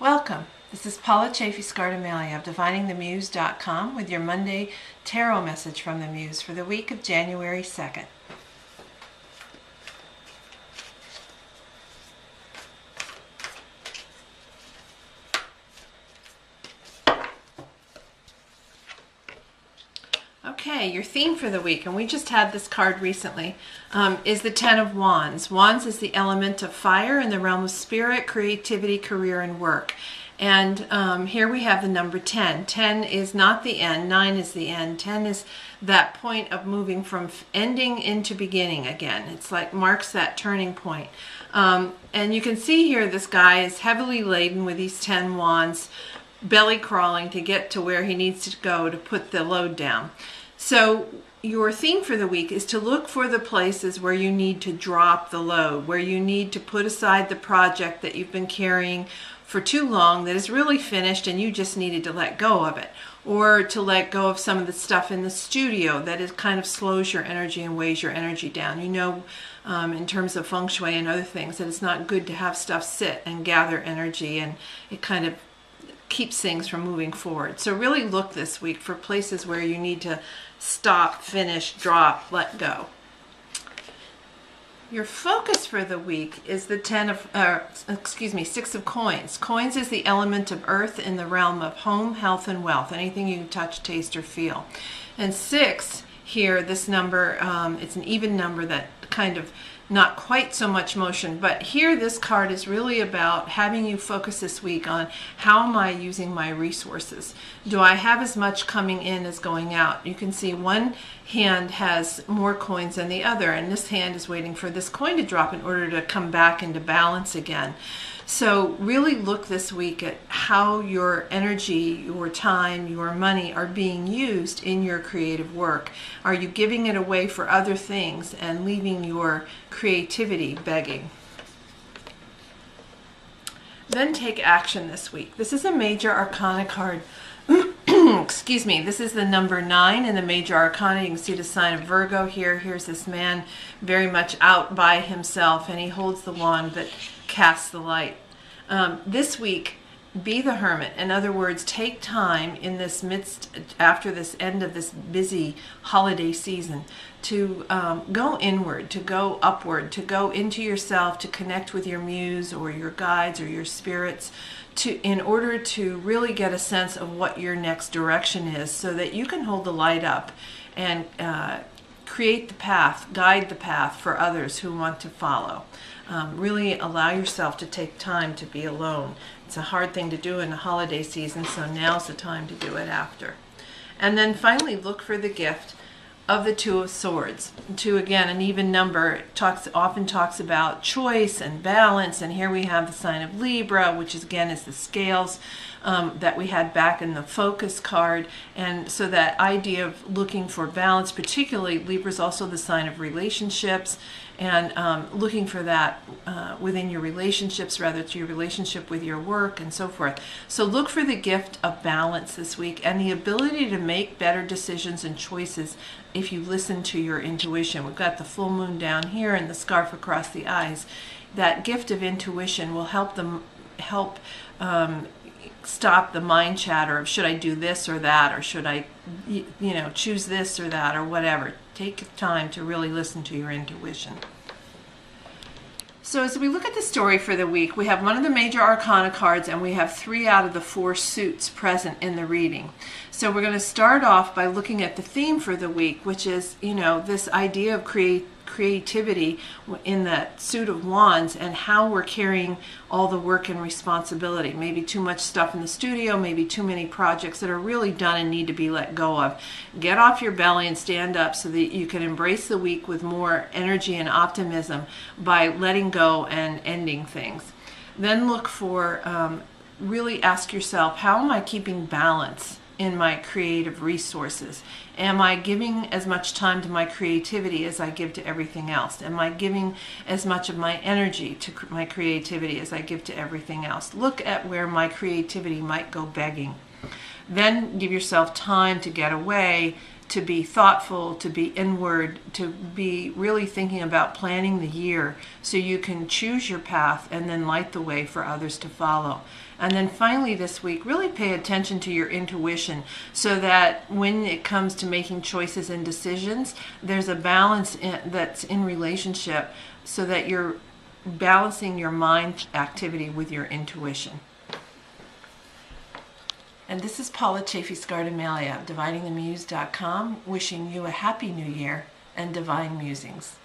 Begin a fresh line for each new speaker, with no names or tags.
Welcome. This is Paula Chafee-Scardomalia of DiviningTheMuse.com with your Monday Tarot message from the Muse for the week of January 2nd. Okay, your theme for the week, and we just had this card recently, is the Ten of Wands. Wands is the element of fire in the realm of spirit, creativity, career, and work. And here we have the number 10. 10 is not the end, 9 is the end. 10 is that point of moving from ending into beginning again. It's like marks that turning point. And you can see here this guy is heavily laden with these 10 wands, belly crawling to get to where he needs to go to put the load down. So your theme for the week is to look for the places where you need to drop the load, where you need to put aside the project that you've been carrying for too long that is really finished and you just needed to let go of it, or to let go of some of the stuff in the studio that is kind of slows your energy and weighs your energy down. You know, in terms of feng shui and other things, that it's not good to have stuff sit and gather energy, and it kind of keeps things from moving forward. So really look this week for places where you need to stop, finish, drop, let go. Your focus for the week is the Six of Coins. Coins is the element of earth in the realm of home, health, and wealth. Anything you can touch, taste, or feel. And 6 here, this number, it's an even number that kind of not quite so much motion, but here this card is really about having you focus this week on how am I using my resources? Do I have as much coming in as going out? You can see one hand has more coins than the other, and this hand is waiting for this coin to drop in order to come back into balance again. So really look this week at how your energy, your time, your money are being used in your creative work. Are you giving it away for other things and leaving your creativity begging? Then take action this week. This is a major arcana card. Excuse me, this is the number 9 in the major arcana. You can see the sign of Virgo here. Here's this man very much out by himself, and he holds the wand but casts the light. This week, be the hermit. In other words, take time in this midst, after this end of this busy holiday season, to go inward, to go upward, to go into yourself, to connect with your muse or your guides or your spirits, in order to really get a sense of what your next direction is, so that you can hold the light up and create the path, guide the path for others who want to follow. Really allow yourself to take time to be alone. It's a hard thing to do in the holiday season, so now's the time to do it after. And then finally, look for the gift of the Two of Swords. 2, again, an even number, often talks about choice and balance, and here we have the sign of Libra, which is the scales that we had back in the focus card. And so that idea of looking for balance, particularly Libra is also the sign of relationships, and looking for that within your relationships, rather to your relationship with your work and so forth. So look for the gift of balance this week, and the ability to make better decisions and choices if you listen to your intuition. We've got the full moon down here and the scarf across the eyes. That gift of intuition will help stop the mind chatter of should I do this or that, or should I choose this or that, or whatever. Take time to really listen to your intuition. So as we look at the story for the week, we have one of the major arcana cards, and we have 3 out of the 4 suits present in the reading. So we're going to start off by looking at the theme for the week, which is, this idea of creativity in that suit of wands, and how we're carrying all the work and responsibility. Maybe too much stuff in the studio, maybe too many projects that are really done and need to be let go of. Get off your belly and stand up so that you can embrace the week with more energy and optimism by letting go and ending things. Then look for, really ask yourself, how am I keeping balance in my creative resources? Am I giving as much time to my creativity as I give to everything else? Am I giving as much of my energy to my creativity as I give to everything else? Look at where my creativity might go begging. Then give yourself time to get away to be thoughtful, to be inward, to be really thinking about planning the year so you can choose your path and then light the way for others to follow. And then finally this week, really pay attention to your intuition so that when it comes to making choices and decisions, there's a balance that's in relationship so that you're balancing your mind activity with your intuition. And this is Paula Chafee-Scardomalia, DiviningTheMuse.com, wishing you a happy new year and divine musings.